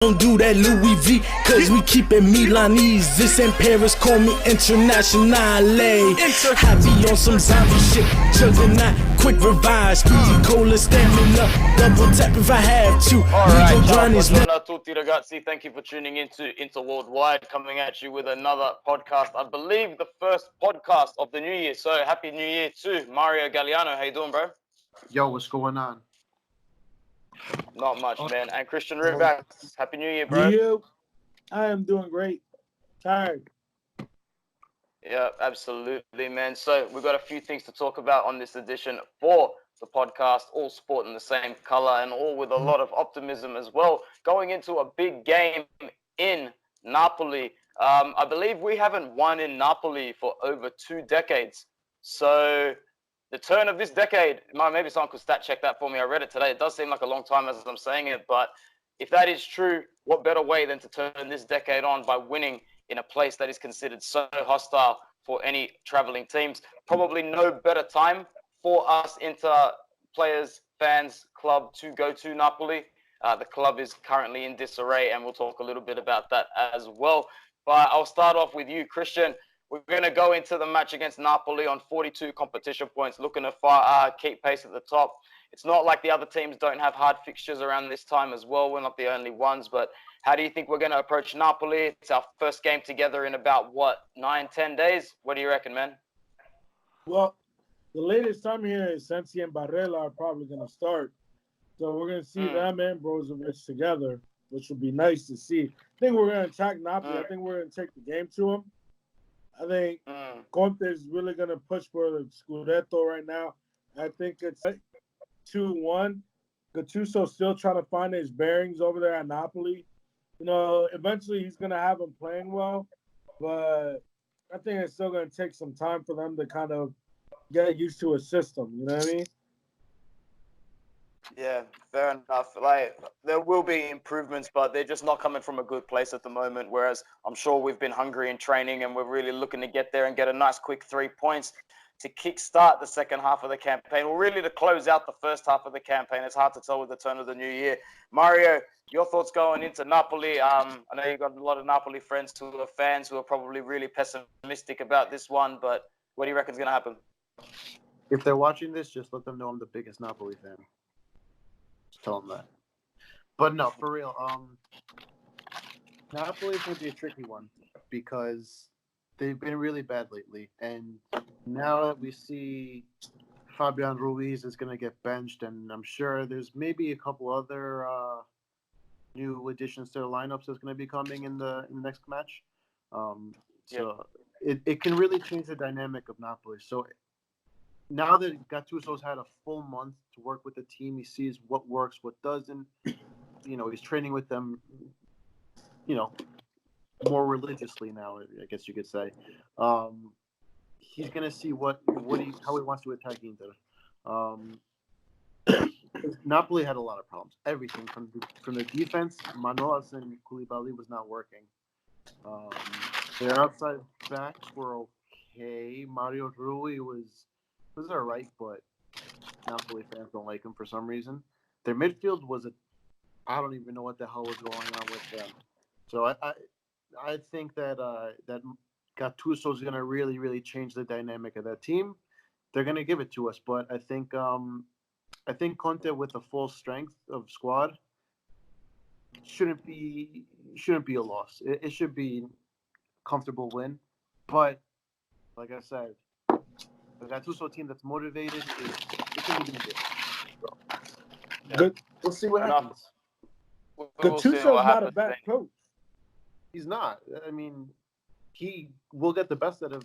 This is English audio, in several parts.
Don't do that Louis V, cause we keep it Milanese. This in Paris, call me Internationale. Happy on some zombie shit, juggernaut, quick revive, speedy cola, stamina, double tap if I have to. Alright, buongiorno a tutti ragazzi, thank you for tuning into Worldwide, coming at you with another podcast. I believe the first podcast of the new year, so happy new year to Mario Galliano. How you doing, bro? Yo, what's going on? Not much, man. And Christian Rivas, happy new year, bro. You, I am doing great. Tired. Yeah, absolutely, man. So we've got a few things to talk about on this edition for the podcast, all sport in the same color and all with a lot of optimism as well. Going into a big game in Napoli. I believe we haven't won in Napoli for over 2 decades. So the turn of this decade, maybe someone could stat check that for me. I read it today. It does seem like a long time as I'm saying it, but if that is true, what better way than to turn this decade on by winning in a place that is considered so hostile for any traveling teams? Probably no better time for us Inter players, fans, club to go to Napoli. The club is currently in disarray, and we'll talk a little bit about that as well. But I'll start off with you, Christian. We're going to go into the match against Napoli on 42 competition points, looking to keep pace at the top. It's not like the other teams don't have hard fixtures around this time as well. We're not the only ones, but how do you think we're going to approach Napoli? It's our first game together in about, 9-10 days? What do you reckon, man? Well, the latest time here is Sensi and Barella are probably going to start. So we're going to see them and Brozovic together, which would be nice to see. I think we're going to attack Napoli. I think we're going to take the game to them. I think Conte is really going to push for the Scudetto right now. I think it's 2-1. Gattuso's still trying to find his bearings over there at Napoli. You know, eventually he's going to have them playing well, but I think it's still going to take some time for them to kind of get used to a system. You know what I mean? Yeah, fair enough. Like, there will be improvements, but they're just not coming from a good place at the moment. Whereas I'm sure we've been hungry in training and we're really looking to get there and get a nice quick 3 points to kickstart the second half of the campaign, or really to close out the first half of the campaign. It's hard to tell with the turn of the new year. Mario, your thoughts going into Napoli? I know you've got a lot of Napoli friends who are fans who are probably really pessimistic about this one, but what do you reckon is going to happen? If they're watching this, just let them know I'm the biggest Napoli fan. Just tell them that. But no, for real, Napoli is going to be a tricky one because they've been really bad lately. And now that we see Fabian Ruiz is going to get benched, and I'm sure there's maybe a couple other new additions to the lineups that's going to be coming in the next match. It can really change the dynamic of Napoli. So now that Gattuso's had a full month to work with the team, he sees what works, what doesn't. You know, he's training with them, more religiously now, I guess you could say. He's going to see how he wants to attack Inter. Napoli had a lot of problems. Everything from the defense, Manolas and Koulibaly was not working. Their outside backs were okay. Mario Rui was all right, but Napoli fans don't like him for some reason. Their midfield I don't even know what the hell was going on with them. So I think that Gattuso is going to really, really change the dynamic of that team. They're going to give it to us, but I think Conte with a full strength of squad shouldn't be a loss. It should be a comfortable win. But like I said, the Gattuso team that's motivated it can be good. So, we'll see what happens. Gattuso's not a bad coach. He's not. I mean, he will get the best out of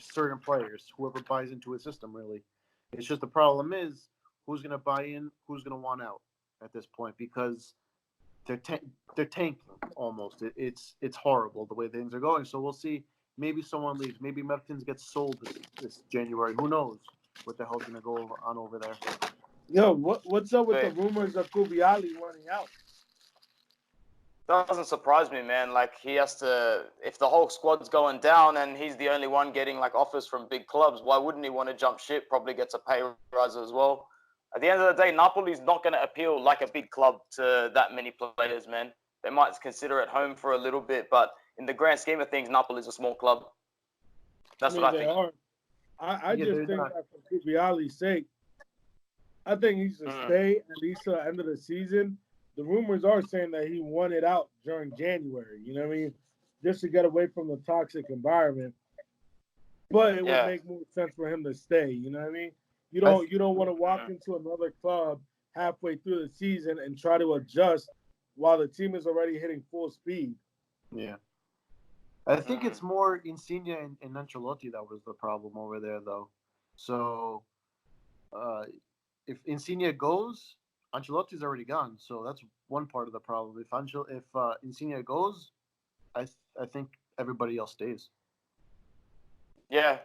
certain players, whoever buys into his system, really. It's just the problem is who's going to buy in, who's going to want out at this point, because they're tanking almost. It's horrible the way things are going. So we'll see. Maybe someone leaves. Maybe Mertens gets sold this January. Who knows what the hell's going to go on over there. Yo, what's up with the rumors of Kubiali running out? Doesn't surprise me, man. Like, he has to, if the whole squad's going down and he's the only one getting like offers from big clubs, why wouldn't he want to jump ship? Probably gets a pay rise as well. At the end of the day, Napoli's not going to appeal like a big club to that many players, man. they might consider it home for a little bit. But in the grand scheme of things, Napoli is a small club. That's what I they think. are. I Yeah, just they're think not. that for Kubiali's sake, I think he should stay at least till the end of the season. The rumors are saying that he wanted out during January. You know what I mean? Just to get away from the toxic environment. But it would make more sense for him to stay. You know what I mean? You don't want to walk into another club halfway through the season and try to adjust while the team is already hitting full speed. Yeah. I think it's more Insigne and Ancelotti that was the problem over there, though. So, if Insigne goes, Ancelotti's already gone. So that's one part of the problem. If Insigne goes, I think everybody else stays. Yeah,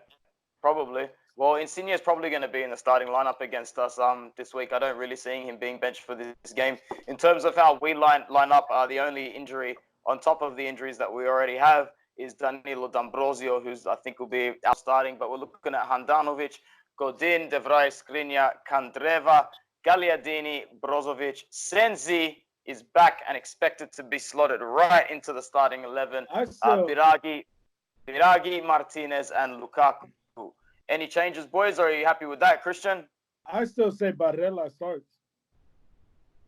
probably. Well, Insigne is probably going to be in the starting lineup against us this week. I don't really see him being benched for this game. In terms of how we line up, the only injury on top of the injuries that we already have is Danilo D'Ambrosio, who's I think will be out starting. But we're looking at Handanovic, Godin, De Vrij, Skriniar, Kandreva, Gagliardini, Brozovic. Senzi is back and expected to be slotted right into the starting 11. Biragi, Martinez, and Lukaku. Any changes, boys? Or are you happy with that, Christian? I still say Barella starts.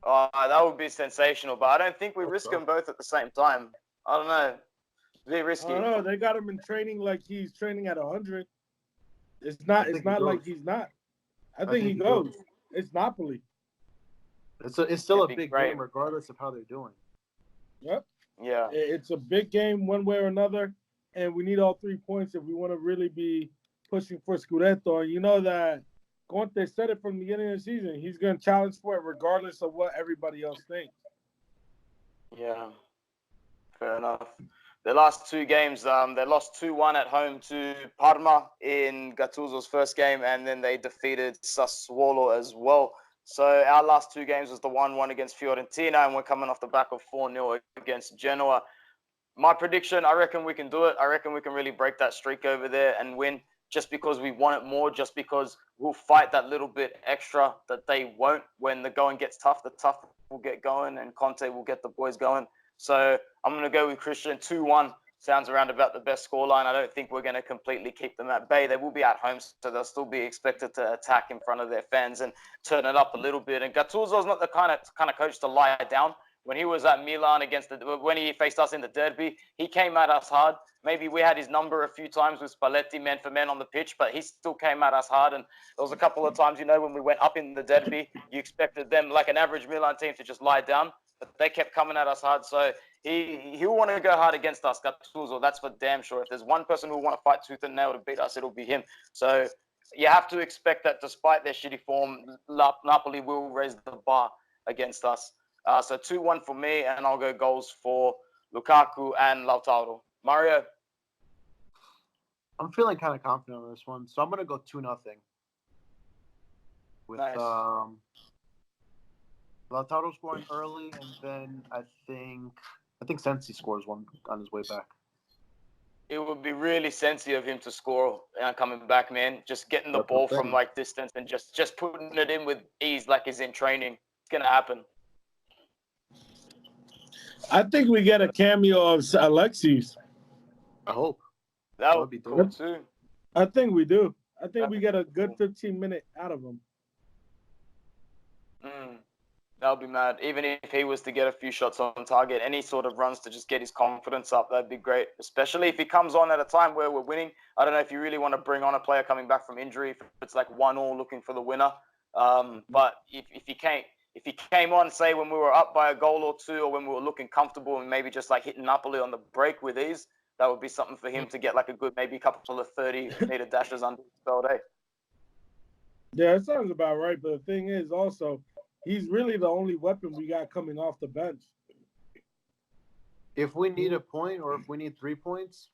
That would be sensational, but I don't think we risk them both at the same time. I don't know. Be risky. I don't know. They got him in training like he's training at 100. It's not like he's not. I think he goes. It's Napoli. It's still a big game regardless of how they're doing. Yep. Yeah. It's a big game one way or another, and we need all 3 points if we want to really be pushing for Scudetto. And you know that Conte said it from the beginning of the season. He's going to challenge for it regardless of what everybody else thinks. Yeah. Fair enough. The last two games, they lost 2-1 at home to Parma in Gattuso's first game, and then they defeated Sassuolo as well. So our last two games was the 1-1 against Fiorentina, and we're coming off the back of 4-0 against Genoa. My prediction, I reckon we can do it. I reckon we can really break that streak over there and win, just because we want it more, just because we'll fight that little bit extra that they won't. When the going gets tough, the tough will get going, and Conte will get the boys going. So I'm going to go with Christian. 2-1 sounds around about the best scoreline. I don't think we're going to completely keep them at bay. They will be at home, so they'll still be expected to attack in front of their fans and turn it up a little bit. And Gattuso's not the kind of coach to lie down. When he was at Milan when he faced us in the derby, he came at us hard. Maybe we had his number a few times with Spalletti man for man on the pitch, but he still came at us hard. And there was a couple of times, when we went up in the derby, you expected them, like an average Milan team, to just lie down. But they kept coming at us hard. So he'll want to go hard against us, Gattuso. That's for damn sure. If there's one person who will want to fight tooth and nail to beat us, it'll be him. So you have to expect that despite their shitty form, Napoli will raise the bar against us. So 2-1 for me, and I'll go goals for Lukaku and Lautaro. Mario? I'm feeling kind of confident on this one, so I'm going to go 2-0. With Nice. Lautaro scoring early, and then I think Sensi scores one on his way back. It would be really sensy of him to score coming back, man. Just getting the ball from distance and just putting it in with ease like he's in training. It's going to happen. I think we get a cameo of Alexis. I hope. That would be cool too. I think we do. I think we get a good 15-minute out of him. That would be mad. Even if he was to get a few shots on target, any sort of runs to just get his confidence up, that'd be great. Especially if he comes on at a time where we're winning. I don't know if you really want to bring on a player coming back from injury, if it's like 1-1 looking for the winner. But if he came on, say, when we were up by a goal or two, or when we were looking comfortable and maybe just like hitting Napoli on the break with ease, that would be something for him to get like a good, maybe a couple of 30-meter dashes under his belt, eh? Yeah, that sounds about right. But the thing is also, he's really the only weapon we got coming off the bench. If we need a point or if we need 3 points,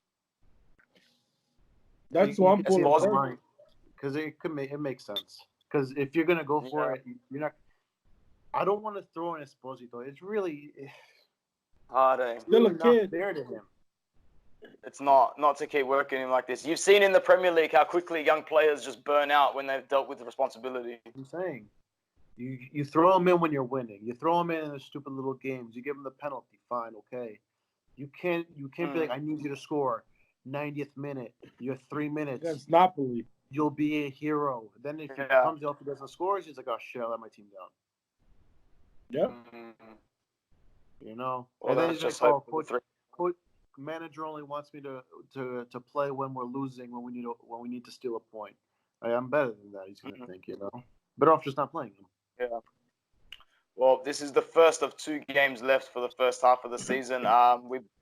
that's what I'm pulling. Because it makes sense. Because if you're gonna go for it, you're not. I don't want to throw in Esposito. It's really hard. Eh? Still a kid. Fair to him. It's not to keep working him like this. You've seen in the Premier League how quickly young players just burn out when they've dealt with the responsibility. I'm saying. You throw them in when you're winning. You throw them in the stupid little games. You give them the penalty. Fine, okay. You can't be like, I need you to score 90th minute. You have 3 minutes. Against Napoli. You'll be a hero. Then if he comes off and doesn't score, he's like, oh shit, I let my team down. Yep. You know? Well, and then that's he's just like, oh, hope coach, manager only wants me to play when we're losing, when we need to steal a point. I'm better than that, he's gonna think, you know. Better off just not playing him. Yeah. Well, this is the first of 2 games left for the first half of the season.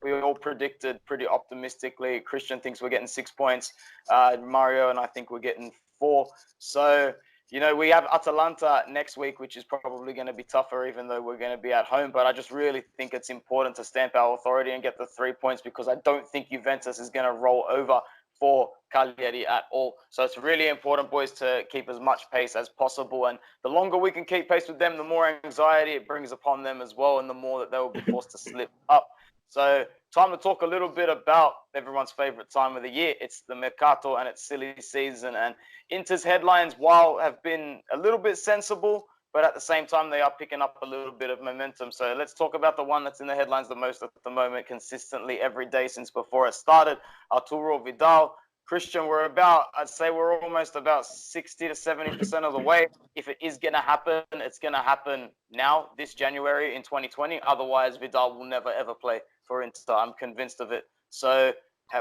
We all predicted pretty optimistically. Christian thinks we're getting 6 points. Mario and I think we're getting 4. So, you know, we have Atalanta next week, which is probably going to be tougher, even though we're going to be at home. But I just really think it's important to stamp our authority and get the 3 points, because I don't think Juventus is going to roll over for Cagliari at all. So it's really important, boys, to keep as much pace as possible. And the longer we can keep pace with them, the more anxiety it brings upon them as well, and the more that they will be forced to slip up. So time to talk a little bit about everyone's favorite time of the year. It's the mercato and it's silly season. And Inter's headlines, while have been a little bit sensible, but at the same time, they are picking up a little bit of momentum. So let's talk about the one that's in the headlines the most at the moment, consistently every day since before it started. Arturo Vidal. Christian, I'd say we're almost about 60 to 70% of the way. If it is going to happen, it's going to happen now, this January in 2020. Otherwise, Vidal will never, ever play for Inter. I'm convinced of it. So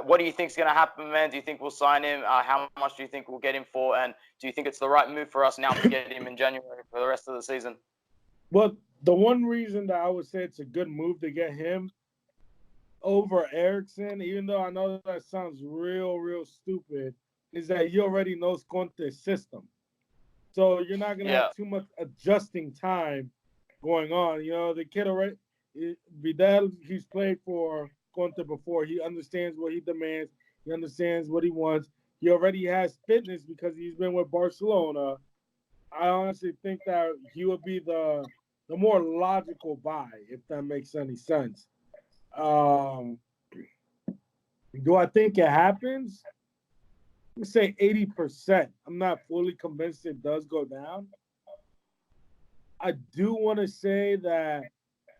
what do you think is going to happen, man? Do you think we'll sign him? How much do you think we'll get him for? And do you think it's the right move for us now to get him in January for the rest of the season? Well, the one reason that I would say it's a good move to get him over Eriksen, even though I know that sounds real stupid, is that he already knows Conte's system. So you're not going to have too much adjusting time going on. You know, the kid already, Vidal, he's played for Conte before. He understands what he demands. He understands what he wants. He already has fitness because he's been with Barcelona. I honestly think that he would be the more logical buy, if that makes any sense. Do I think it happens? Let me say 80%. I'm not fully convinced it does go down. I do want to say that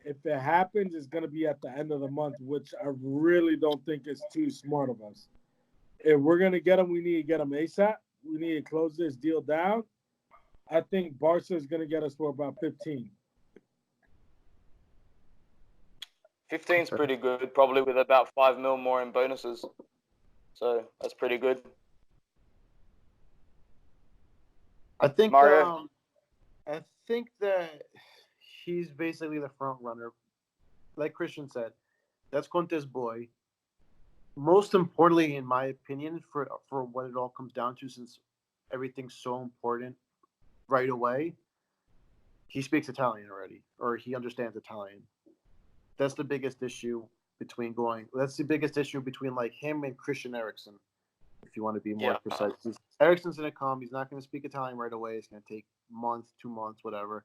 if it happens, it's going to be at the end of the month, which I really don't think is too smart of us. If we're going to get him, we need to get him ASAP. We need to close this deal down. I think Barca is going to get us for about 15. 15 is pretty good, probably with about 5 mil more in bonuses. So that's pretty good. I think Mario? I think that he's basically the front runner. Like Christian said, that's Conte's boy. Most importantly, in my opinion, for what it all comes down to, since everything's so important right away, he speaks Italian already, or he understands Italian. That's the biggest issue between like him and Christian Eriksen, if you want to be more precise. Eriksen's going to come. He's not going to speak Italian right away. It's going to take months, 2 months, whatever.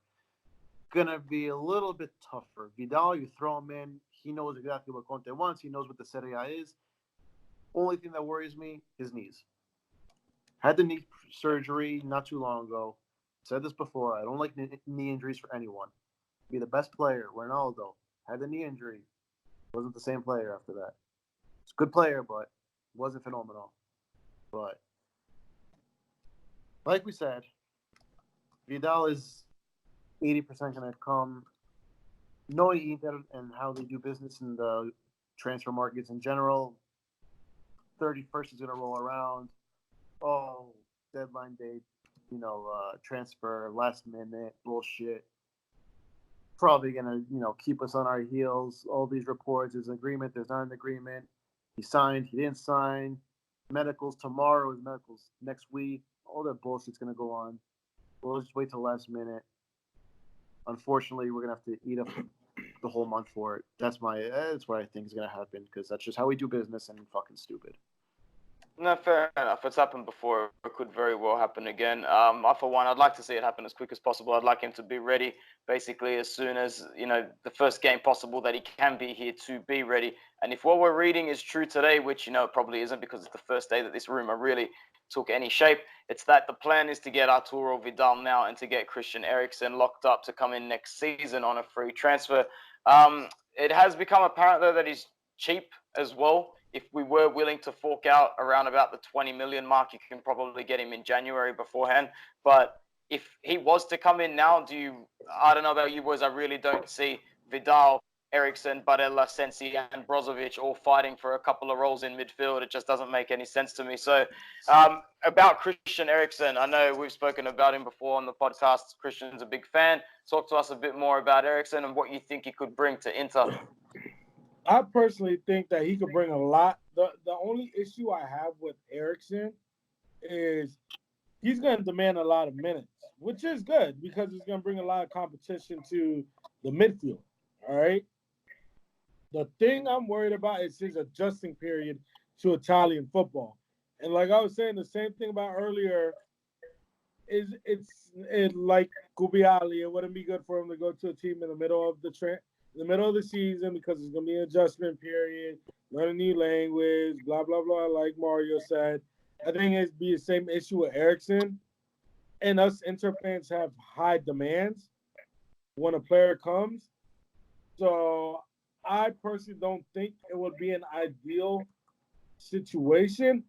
Going to be a little bit tougher. Vidal, you throw him in. He knows exactly what Conte wants. He knows what the Serie A is. Only thing that worries me, his knees. Had the knee surgery not too long ago. Said this before. I don't like knee injuries for anyone. Be the best player. Ronaldo had the knee injury. Wasn't the same player after that. It's a good player, but wasn't phenomenal. But like we said, Vidal is 80% going to come. Knowing Inter and how they do business in the transfer markets in general, 31st is going to roll around. Oh, deadline date, transfer, last minute, bullshit. Probably going to, keep us on our heels. All these reports, there's an agreement, there's not an agreement. He signed, he didn't sign. Medicals tomorrow is medicals next week. All that bullshit's going to go on. We'll just wait till last minute. Unfortunately, we're going to have to eat up the whole month for it. That's what I think is going to happen, because that's just how we do business, and fucking stupid. No, fair enough. It's happened before. It could very well happen again. For one, I'd like to see it happen as quick as possible. I'd like him to be ready basically as soon as, the first game possible that he can be here to be ready. And if what we're reading is true today, which, it probably isn't because it's the first day that this rumor really took any shape, it's that the plan is to get Arturo Vidal now and to get Christian Eriksen locked up to come in next season on a free transfer. It has become apparent, though, that he's cheap as well. If we were willing to fork out around about the 20 million mark, you can probably get him in January beforehand. But if he was to come in now, I don't know about you boys, I really don't see Vidal, Eriksen, Barella, Sensi, and Brozovic all fighting for a couple of roles in midfield. It just doesn't make any sense to me. So, about Christian Eriksen, I know we've spoken about him before on the podcast. Christian's a big fan. Talk to us a bit more about Eriksen and what you think he could bring to Inter. I personally think that he could bring a lot. The only issue I have with Eriksen is he's going to demand a lot of minutes, which is good because it's going to bring a lot of competition to the midfield. All right. The thing I'm worried about is his adjusting period to Italian football. And like I was saying, the same thing about earlier is it's like Kubiali. It wouldn't be good for him to go to a team in the middle of the season because it's gonna be an adjustment period, learn a new language, blah blah blah. Like Mario said, I think it'd be the same issue with Eriksen. And us Inter fans have high demands when a player comes. So I personally don't think it would be an ideal situation,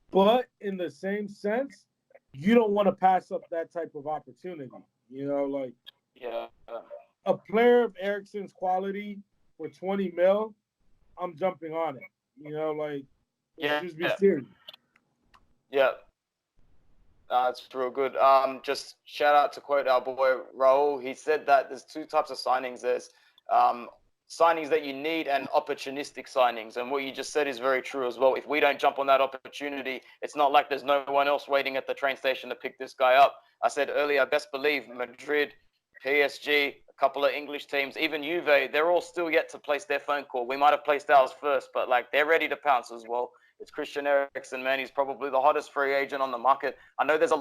but in the same sense, you don't want to pass up that type of opportunity. Like Yeah. a player of Eriksen's quality for 20 mil, I'm jumping on it. Just be serious. Yeah. That's real good. Just shout out to quote our boy Raul. He said that there's two types of signings. There's signings that you need and opportunistic signings. And what you just said is very true as well. If we don't jump on that opportunity, it's not like there's no one else waiting at the train station to pick this guy up. I said earlier, best believe Madrid, PSG, a couple of English teams, even Juve, they're all still yet to place their phone call. We might have placed ours first, but they're ready to pounce as well. It's Christian Eriksen, man. He's probably the hottest free agent on the market. I know there's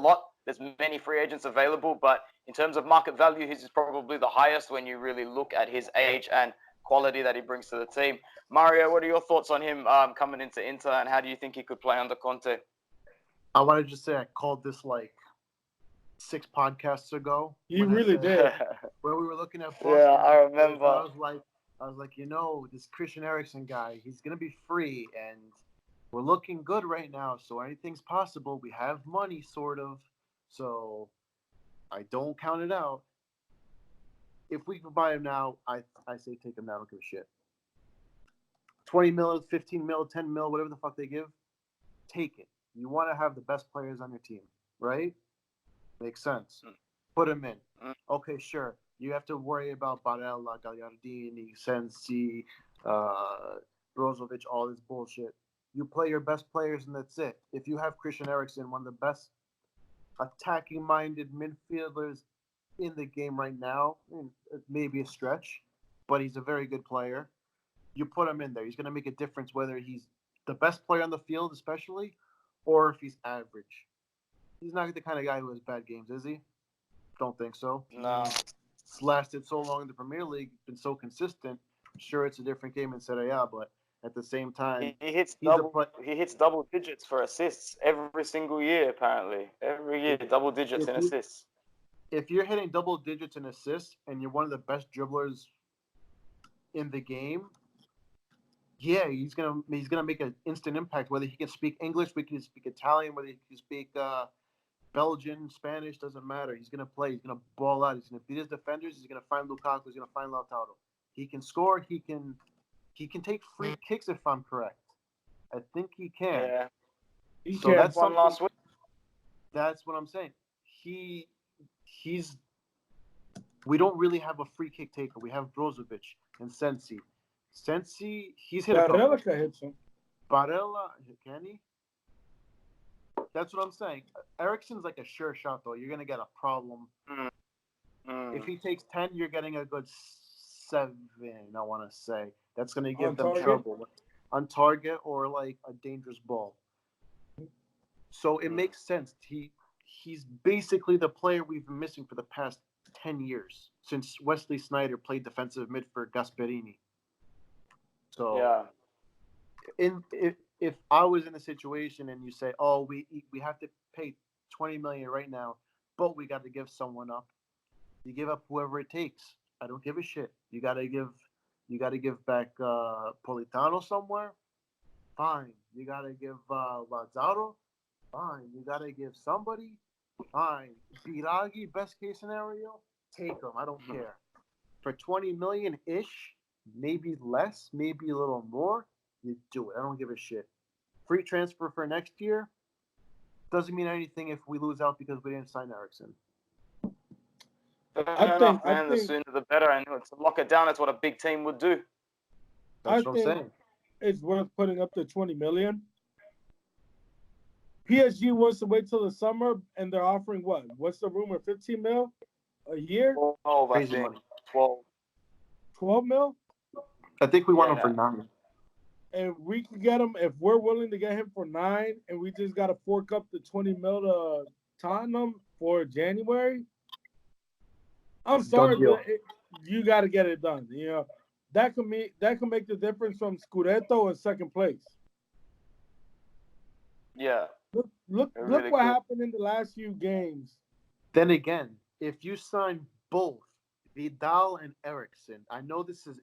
many free agents available, but in terms of market value, his is probably the highest when you really look at his age and quality that he brings to the team. Mario, what are your thoughts on him coming into Inter, and how do you think he could play under Conte? I want to just say I called this 6 podcasts ago. You really did. Where we were looking at Boston. Yeah, I remember. I was like, this Christian Eriksen guy, he's going to be free, and we're looking good right now, so anything's possible. We have money, sort of, so I don't count it out. If we can buy him now, I say take him now. I don't give a shit. 20 mil, 15 mil, 10 mil, whatever the fuck they give, take it. You want to have the best players on your team, right? Makes sense. Put him in. Okay, sure. You have to worry about Barella, Gagliardini, Sensi, Brozovic, all this bullshit. You play your best players, and that's it. If you have Christian Eriksen, one of the best attacking-minded midfielders in the game right now, it may be a stretch, but he's a very good player. You put him in there. He's going to make a difference whether he's the best player on the field, especially, or if he's average. He's not the kind of guy who has bad games, is he? Don't think so. No. It's lasted so long in the Premier League, been so consistent. Sure, it's a different game in Serie A, but at the same time, he hits double digits for assists every single year, apparently. Every year, double digits in assists. If you're hitting double digits in assists and you're one of the best dribblers in the game, yeah, he's gonna make an instant impact. Whether he can speak English, whether he can speak Italian, whether he can speak Belgian, Spanish, doesn't matter. He's gonna play. He's gonna ball out. He's gonna beat his defenders. He's gonna find Lukaku. He's gonna find Lautaro. He can score. He can take free kicks if I'm correct. I think he can. Yeah. He so can. that's one last week. That's what I'm saying. We don't really have a free kick taker. We have Brozovic and Sensi. Sensi, he's hit a couple. Barella can hit some. Barella, can he? That's what I'm saying. Eriksen's like a sure shot, though. You're going to get a problem. If he takes 10, you're getting a good 7, I want to say. That's going to give them trouble. On target or a dangerous ball. So it makes sense. He's basically the player we've been missing for the past 10 years since Wesley Sneijder played defensive mid for Gasperini. So Yeah. if I was in a situation and you say, "Oh, we have to pay 20 million right now, but we got to give someone up," you give up whoever it takes. I don't give a shit. You got to give back Politano somewhere. Fine. You got to give Lazzaro. Fine. You got to give somebody. Fine. Biragi, best case scenario, take them. I don't care. For 20 million ish, maybe less, maybe a little more, you do it. I don't give a shit. Free transfer for next year doesn't mean anything if we lose out because we didn't sign Eriksen. Fair enough, man. The sooner the better. And to lock it down, that's what a big team would do. That's what I'm saying. It's worth putting up to 20 million. PSG wants to wait till the summer, and they're offering what? What's the rumor? 15 mil a year? 12, I think. 12. 12 mil? I think we want him for 9. And we can get him, if we're willing to get him for 9, and we just got to fork up the 20 mil to Tottenham for January. I'm sorry, but you got to get it done. You know, that can make the difference from Scudetto and second place. Yeah. Look really what happened in the last few games. Then again, if you sign both Vidal and Eriksen, I know this is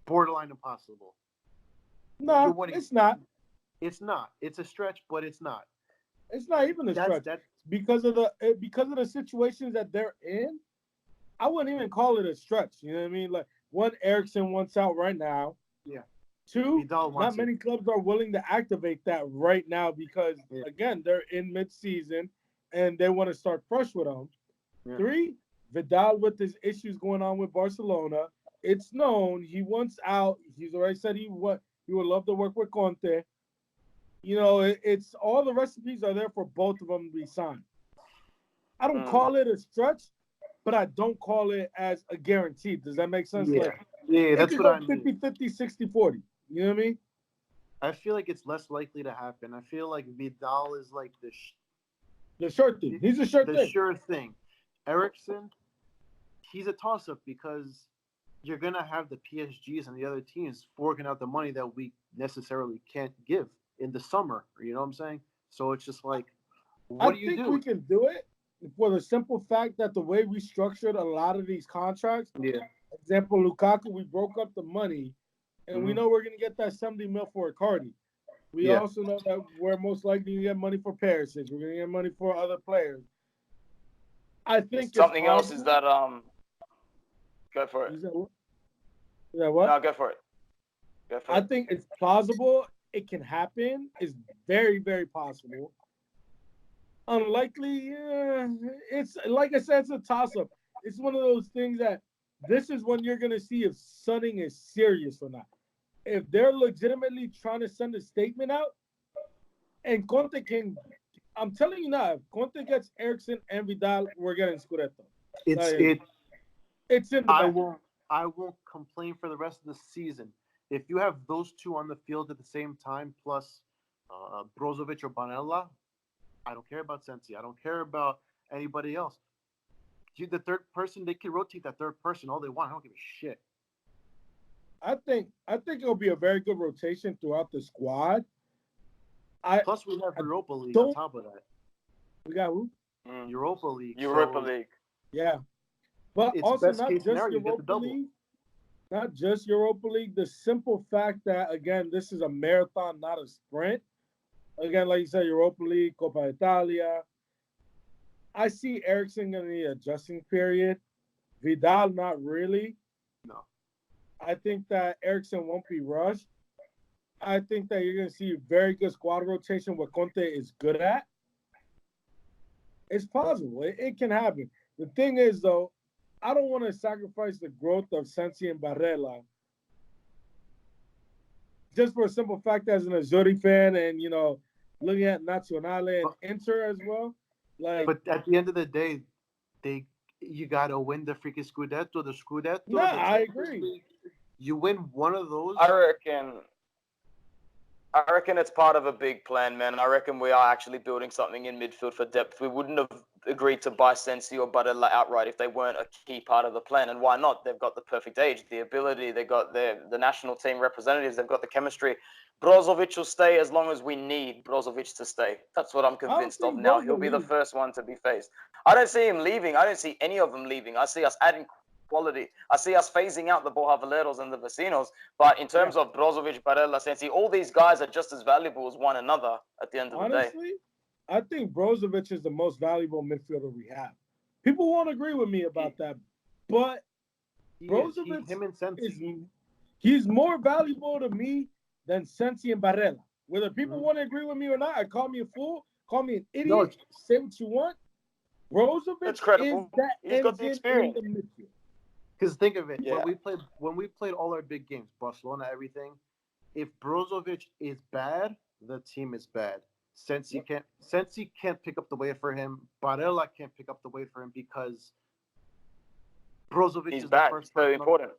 borderline impossible. No, it's not. It's not. It's a stretch, but it's not. It's not even a stretch. Because of the situations that they're in. I wouldn't even call it a stretch. You know what I mean? Like, one, Eriksen wants out right now. Yeah. 2, not many clubs are willing to activate that right now because, again, they're in mid-season and they want to start fresh with them. Yeah. 3, Vidal with his issues going on with Barcelona. It's known he wants out. He's already said he would love to work with Conte. You know, it's all the recipes are there for both of them to be signed. I don't call it a stretch, but I don't call it as a guarantee. Does that make sense? Yeah, that's what I mean. 50-50, 60-40. You know what I mean? I feel like it's less likely to happen. I feel like Vidal is like the sure thing. He's a sure thing. The sure thing. Eriksen, he's a toss-up because you're going to have the PSGs and the other teams forking out the money that we necessarily can't give in the summer. You know what I'm saying? So it's just like, what do you do? I think we can do it for the simple fact that the way we structured a lot of these contracts, example, Lukaku, we broke up the money, and we know we're going to get that 70 mil for Icardi. We also know that we're most likely to get money for Perisic. We're going to get money for other players. I think something else is that go for it. Is that what? No, go for it. I think it's plausible. It can happen. It's very, very possible. Unlikely, it's like I said, it's a toss-up. It's one of those things that this is when you're going to see if Sunning is serious or not. If they're legitimately trying to send a statement out, and Conte can, I'm telling you now, if Conte gets Eriksen and Vidal, we're getting Scudetto. It's in the I won't complain for the rest of the season. If you have those two on the field at the same time, plus Brozovic or Bonella, I don't care about Sensi. I don't care about anybody else. The third person, they can rotate that third person all they want. I don't give a shit. I think it'll be a very good rotation throughout the squad. Plus, we have Europa League on top of that. We got who? Europa League. League. Yeah. But it's also best not case just scenario, Europa League. Not just Europa League. The simple fact that, again, this is a marathon, not a sprint. Again, like you said, Europa League, Coppa Italia. I see Eriksen in the adjusting period. Vidal, not really. No. I think that Eriksen won't be rushed. I think that you're going to see very good squad rotation, what Conte is good at. It's possible. It can happen. The thing is, though, I don't want to sacrifice the growth of Sensi and Barella just for a simple fact as an Azzurri fan and, you know, looking at Nazionale and Inter as well. But at the end of the day, you got to win the freaking Scudetto. No, I agree. You win one of those. I reckon I reckon it's part of a big plan, man. I reckon we are actually building something in midfield for depth. We wouldn't have agreed to buy Sensi or Barella outright if they weren't a key part of the plan. And why not? They've got the perfect age, the ability, they've got the national team representatives, they've got the chemistry. Brozovic will stay as long as we need Brozovic to stay. That's what I'm I don't convinced of think now. Broz He'll will be the leave. first one to be faced. I don't see him leaving. I don't see any of them leaving. I see us adding quality. I see us phasing out the Bohavaleros and the Vecinos. But in terms of Brozovic, Barella, Sensi, all these guys are just as valuable as one another at the end of the day. Honestly, I think Brozovic is the most valuable midfielder we have. People won't agree with me about that, but Brozovic him and Sensi. he's more valuable to me than Sensi and Barella. Whether people want to agree with me or not, call me a fool, call me an idiot, say what you want. Brozovic is that He's got the engine experience. in the midfield. Because think of it, when we played all our big games, Barcelona, everything. If Brozovic is bad, the team is bad. Sensi can't pick up the weight for him. Barella can't pick up the weight for him because Brozovic He's is bad. the first Very person. important.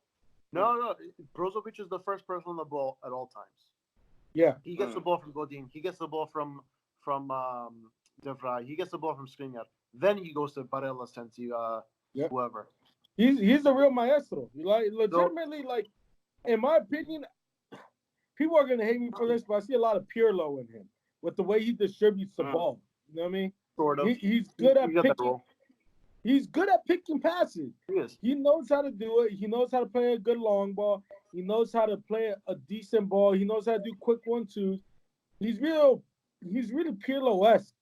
No. Brozovic is the first person on the ball at all times. Yeah. He gets the ball from Godin. He gets the ball from De Vrij. He gets the ball from Skriniar. Then he goes to Barella, Sensi, whoever. He's the real maestro. Legitimately, in my opinion, people are gonna hate me for this, but I see a lot of Pirlo in him with the way he distributes the ball. You know what I mean? Sort of. He's good at got that picking. role. He's good at picking passes. He is. He knows how to do it. He knows how to play a good long ball. He knows how to play a decent ball. He knows how to do quick 1-2s. He's really Pirlo-esque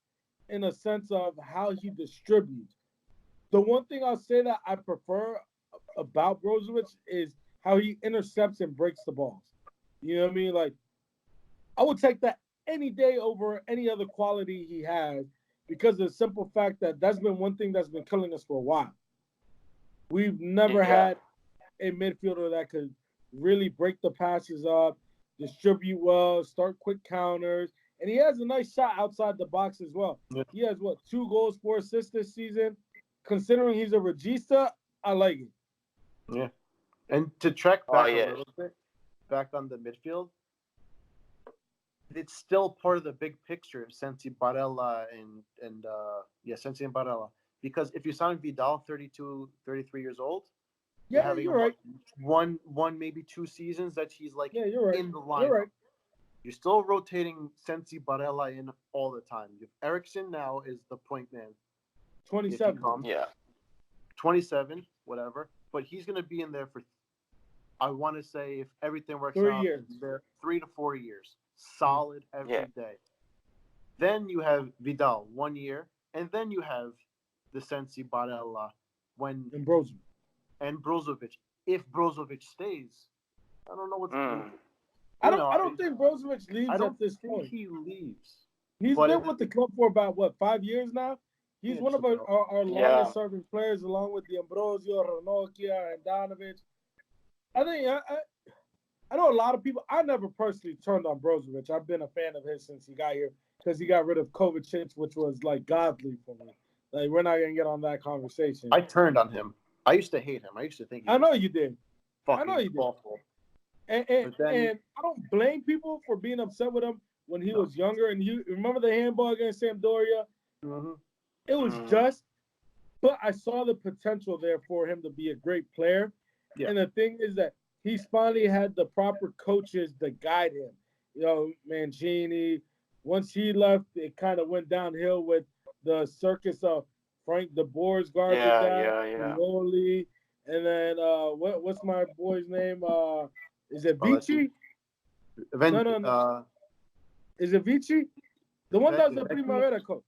in a sense of how he distributes. The one thing I'll say that I prefer about Brozovic is how he intercepts and breaks the balls. You know what I mean? Like, I would take that any day over any other quality he has because of the simple fact that that's been one thing that's been killing us for a while. We've never had a midfielder that could really break the passes up, distribute well, start quick counters, and he has a nice shot outside the box as well. Yeah. He has, 2 goals, 4 assists this season. Considering he's a regista, I like it. Yeah. And to track back a little bit, back on the midfield, it's still part of the big picture of Sensi, Barella, and Sensi and Barella. Because if you sign Vidal, 32, 33 years old, you're right. One, maybe 2 seasons that he's you're right. in the lineup. You're right. You're still rotating Sensi, Barella in all the time. Eriksen now is the point man. 27. 27, whatever. But he's going to be in there for, I want to say, if everything works 3 out, years. 3 to 4 years. Solid every day. Then you have Vidal, 1 year. And then you have the Sensi, Barella, and Brozovic. If Brozovic stays, I don't know what's going to do. I don't think Brozovic leaves at this point. He leaves. He's been with the club for about 5 years now. He's one of our longest serving players, along with the Ambrosio, Ranocchia, and Donovic. I think I know a lot of people. I never personally turned on Brozovic. I've been a fan of his since he got here because he got rid of Kovacic, which was godly for me. We're not gonna get on that conversation. I turned on him. I used to hate him. I used to think. I know you did. I know you did. Awful. And I don't blame people for being upset with him when he was younger. And you remember the handball against Sampdoria? Mm-hmm. It was just, but I saw the potential there for him to be a great player. Yeah. And the thing is that he's finally had the proper coaches to guide him. Mancini. Once he left, it kind of went downhill with the circus of Frank de Boer's garbage Pioli, and then what's my boy's name? Is it Vici? No. Is it Vici? The one that was the Primavera coach.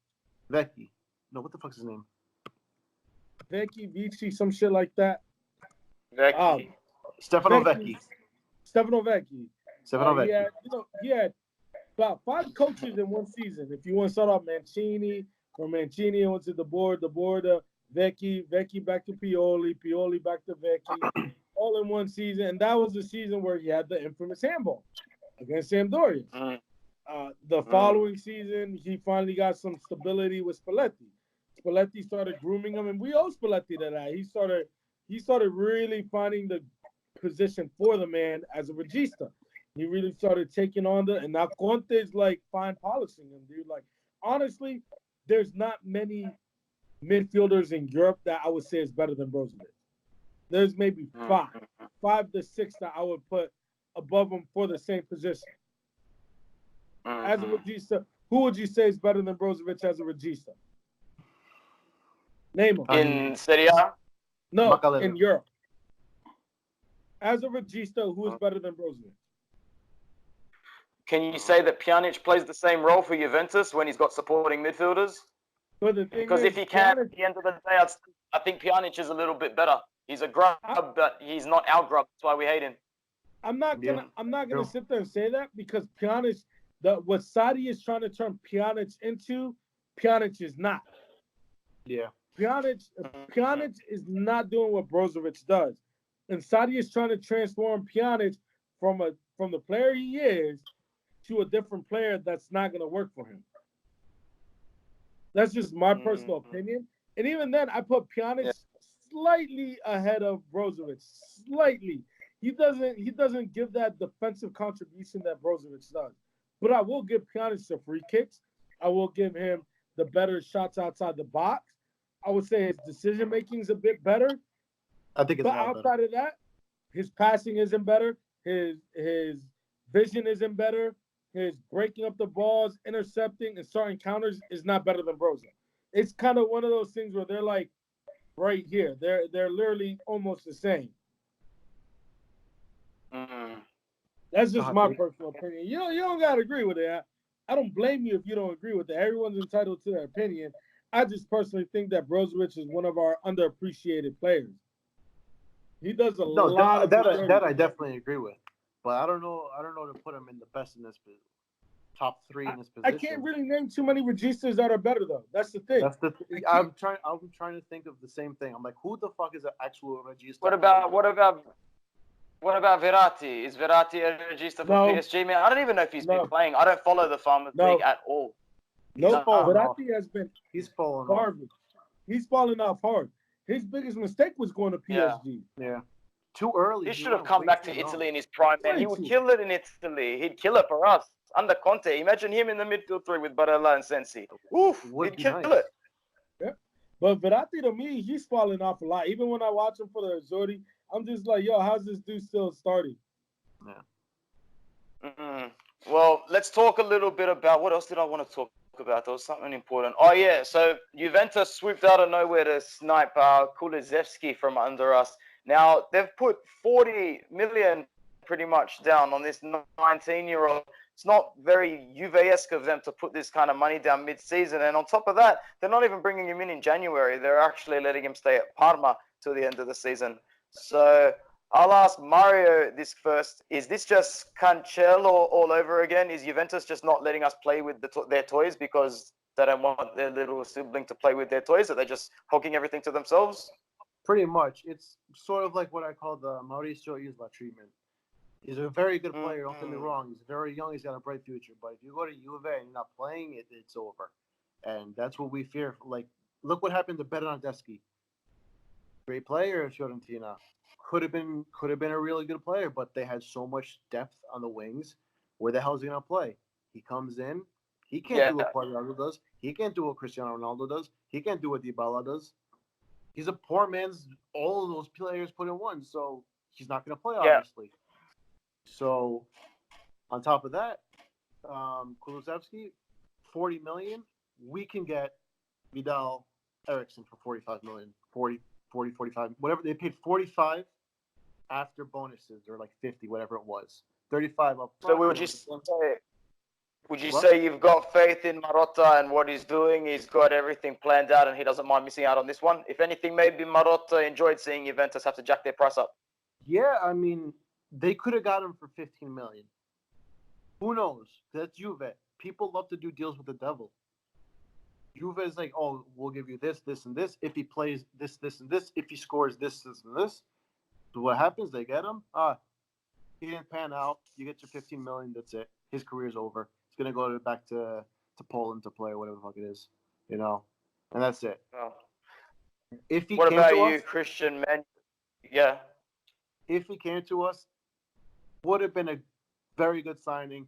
Vecchi. No, what the fuck's his name? Vecchi, Vici, some shit like that. Vecchi. Stefano Vecchi. Stefano Vecchi. He had about 5 coaches in one season. If you want to start off Mancini, from Mancini went to the board to Vecchi back to Pioli back to Vecchi, all in one season. And that was the season where he had the infamous handball against Sampdoria. The following season, he finally got some stability with Spalletti. Spalletti started grooming him, and we owe Spalletti to that. He started really finding the position for the man as a regista. He really started taking on and now Conte's like fine polishing him, dude. Like honestly, there's not many midfielders in Europe that I would say is better than Brozovic. There's maybe five to six that I would put above him for the same position. As a regista, who would you say is better than Brozovic as a regista? Name him. In Serie A? No, Makalele. in Europe. As a regista, who is better than Brozovic? Can you say that Pjanic plays the same role for Juventus when he's got supporting midfielders? But the thing Because is, if he can, Pjanic- at the end of the day, I think Pjanic is a little bit better. He's a grub, but he's not our grub. That's why we hate him. I'm not gonna True. sit there and say that because Pjanic, what Sadi is trying to turn Pjanic into, Pjanic is not. Yeah. Pjanic is not doing what Brozovic does, and Sadi is trying to transform Pjanic from the player he is to a different player that's not gonna work for him. That's just my personal opinion, and even then, I put Pjanic slightly ahead of Brozovic. Slightly. He doesn't give that defensive contribution that Brozovic does. But I will give Pjanic the free kicks. I will give him the better shots outside the box. I would say his decision making is a bit better. I think it's But outside of that, his passing isn't better. His vision isn't better. His breaking up the balls, intercepting, and starting counters is not better than Brozovic. It's kind of one of those things where they're like right here. They're literally almost the same. That's just my personal opinion. You don't gotta agree with it. I don't blame you if you don't agree with it. Everyone's entitled to their opinion. I just personally think that Brozovic is one of our underappreciated players. He does a lot of that I definitely agree with. But I don't know to put him in the best in this top 3 in this position. I can't really name too many registas that are better though. That's the thing. I'm trying to think of the same thing. I'm like, who the fuck is an actual regista? What about Verratti? Is Verratti a regista for PSG? Man, I don't even know if he's been playing. I don't follow the Farmers League at all. Verratti has been. He's falling garbage. He's falling off hard. His biggest mistake was going to PSG. Yeah. Too early. He should have come back to Italy in his prime, man. He would kill it in Italy. He'd kill it for us. Under Conte. Imagine him in the midfield 3 with Barella and Sensi. Oof, he'd kill it. Yeah. But Verratti, to me, he's falling off a lot. Even when I watch him for the Azzurri, I'm just like, yo, how's this dude still starting? Yeah. Well, let's talk a little bit about what else did I want to talk about? There was something important. Oh, yeah. So Juventus swooped out of nowhere to snipe Kulusevski from under us. Now, they've put 40 million pretty much down on this 19-year-old. It's not very Juve-esque of them to put this kind of money down mid-season. And on top of that, they're not even bringing him in January. They're actually letting him stay at Parma till the end of the season. So I'll ask Mario this first. Is this just Cancelo all over again? Is Juventus just not letting us play with their toys because they don't want their little sibling to play with their toys? Are they just hogging everything to themselves? Pretty much. It's sort of like what I call the Mauricio Isla treatment. He's a very good player, don't get me wrong. He's very young, he's got a bright future. But if you go to Juve and you're not playing, it's over. And that's what we fear. Like, look what happened to Bernardeschi. Great player at Fiorentina. Could have been a really good player, but they had so much depth on the wings. Where the hell is he gonna play? He comes in, he can't do what Ronaldo does. He can't do what Cristiano Ronaldo does. He can't do what Dybala does. He's a poor man's all of those players put in one, so he's not gonna play, obviously. So on top of that, Kulusevski, 40 million. We can get Vidal, Eriksen for 45 million. 45, whatever. They paid 45 after bonuses, or like 50, whatever it was. 35 up front. So would you say you've got faith in Marotta and what he's doing? He's got everything planned out and he doesn't mind missing out on this one? If anything, maybe Marotta enjoyed seeing Juventus have to jack their price up. Yeah, I mean, they could have got him for 15 million. Who knows? That's Juve. People love to do deals with the devil. Juve is like, oh, we'll give you this, this, and this. If he plays this, this, and this. If he scores this, this, and this. So what happens? They get him. He didn't pan out. You get your 15 million. That's it. His career's over. He's going to go back to Poland to play or whatever the fuck it is. You know? And that's it. Oh. What about you, Christian, man? Yeah. If he came to us, would have been a very good signing.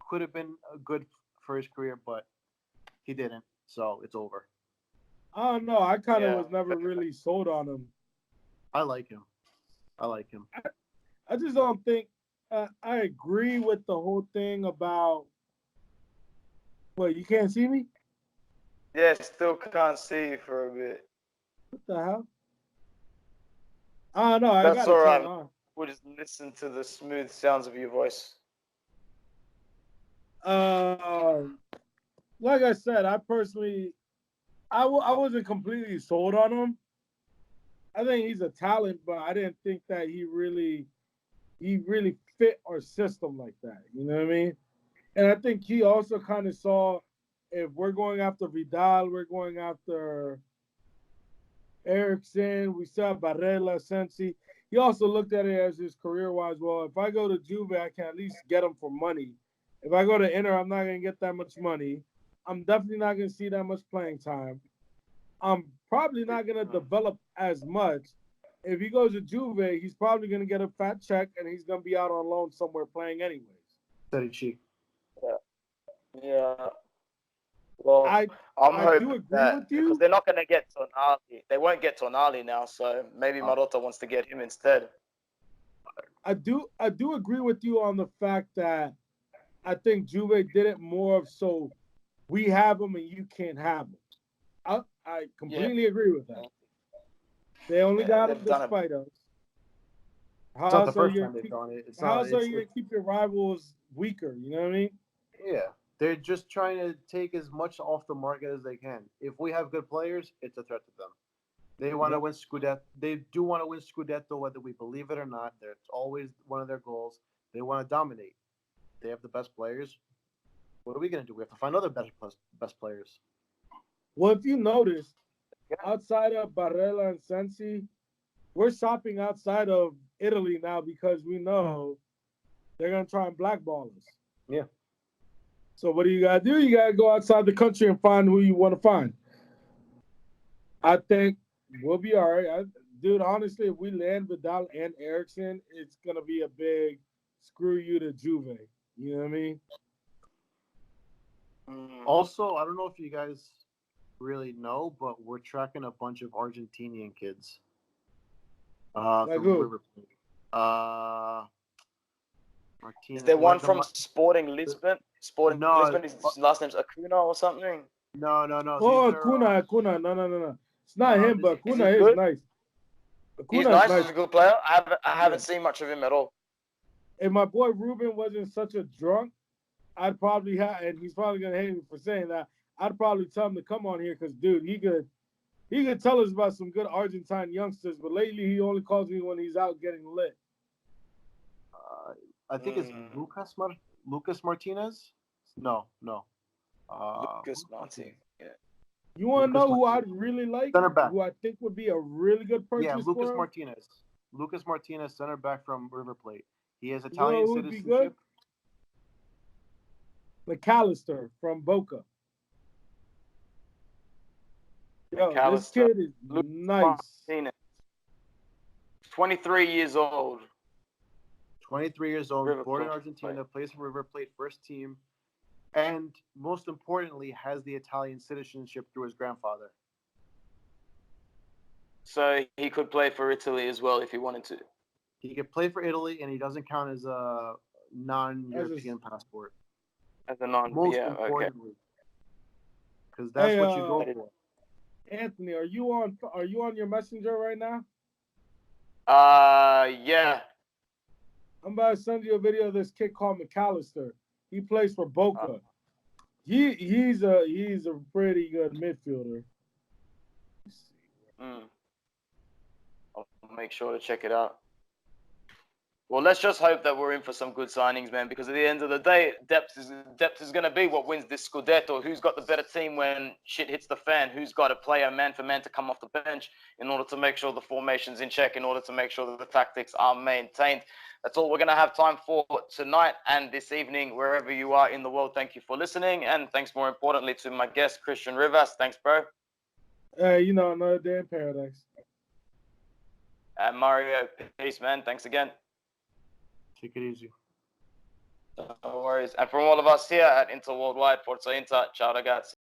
Could have been good for his career, but he didn't. So it's over. I don't know. I kind of Yeah. was never really sold on him. I like him. I just don't think I agree with the whole thing about. What, you can't see me? Yeah, still can't see you for a bit. What the hell? I don't know. I That's got all it right. turned on. We'll just listen to the smooth sounds of your voice. Like I said, I personally, I wasn't completely sold on him. I think he's a talent, but I didn't think that he really fit our system like that. You know what I mean? And I think he also kind of saw if we're going after Vidal, we're going after Eriksen, we still have Barella, Sensi. He also looked at it as his career-wise. Well, if I go to Juve, I can at least get him for money. If I go to Inter, I'm not going to get that much money. I'm definitely not going to see that much playing time. I'm probably not going to develop as much. If he goes to Juve, he's probably going to get a fat check, and he's going to be out on loan somewhere playing anyways. Steady cheek. Yeah. Well, I I'm do hoping agree that with you. because they're not going to get Tonali. They won't get Tonali now, so maybe Marotta wants to get him instead. I do agree with you on the fact that I think Juve did it more of so we have them and you can't have them. I completely agree with that. They only got them despite us. It's not the first time they've done it. How else are you going to keep your rivals weaker? You know what I mean? Yeah. They're just trying to take as much off the market as they can. If we have good players, it's a threat to them. They want to win Scudetto. They do want to win Scudetto, whether we believe it or not. It's always one of their goals. They want to dominate. They have the best players. What are we going to do? We have to find other best players. Well, if you notice, outside of Barella and Sensi, we're shopping outside of Italy now because we know they're going to try and blackball us. Yeah. So what do? You got to go outside the country and find who you want to find. I think we'll be all right. Dude, honestly, if we land Vidal and Eriksen, it's going to be a big screw you to Juve. You know what I mean? Also, I don't know if you guys really know, but we're tracking a bunch of Argentinian kids. Like who? River Plate. Martinez. Is there one from Sporting Lisbon? Lisbon, his last name's Acuna or something? No. Oh, Acuna. No. It's not him, but Acuna is good? nice. He's nice. He's a good player. I haven't seen much of him at all. If my boy Ruben wasn't such a drunk, I'd probably and he's probably gonna hate me for saying that. I'd probably tell him to come on here because, dude, he could tell us about some good Argentine youngsters. But lately, he only calls me when he's out getting lit. I think it's Lucas Martinez. No. Lucas Martinez. Yeah. You want to know who I'd really like? Center back. Who I think would be a really good purchase? Yeah, Lucas for him? Martinez. Lucas Martinez, center back from River Plate. He has Italian who would be citizenship. Good? McAllister from Boca. Yo, this kid is nice. Martinez. 23 years old. 23 years old, born in Argentina, plays for River Plate first team, and most importantly, has the Italian citizenship through his grandfather. So he could play for Italy as well if he wanted to. He could play for Italy, and he doesn't count as a non-European passport. As a non, most importantly, because that's what you go for. Anthony, are you on your messenger right now? Yeah. I'm about to send you a video of this kid called McAllister. He plays for Boca. He's a pretty good midfielder. I'll make sure to check it out. Well, let's just hope that we're in for some good signings, man, because at the end of the day, depth is going to be what wins this Scudetto. Who's got the better team when shit hits the fan? Who's got a player man for man to come off the bench in order to make sure the formation's in check, in order to make sure that the tactics are maintained? That's all we're going to have time for tonight and this evening, wherever you are in the world. Thank you for listening, and thanks more importantly to my guest, Christian Rivas. Thanks, bro. Another day in paradise. And Mario, peace, man. Thanks again. Take it easy. No worries. And from all of us here at Inter Worldwide, Forza Inter, ciao ragazzi.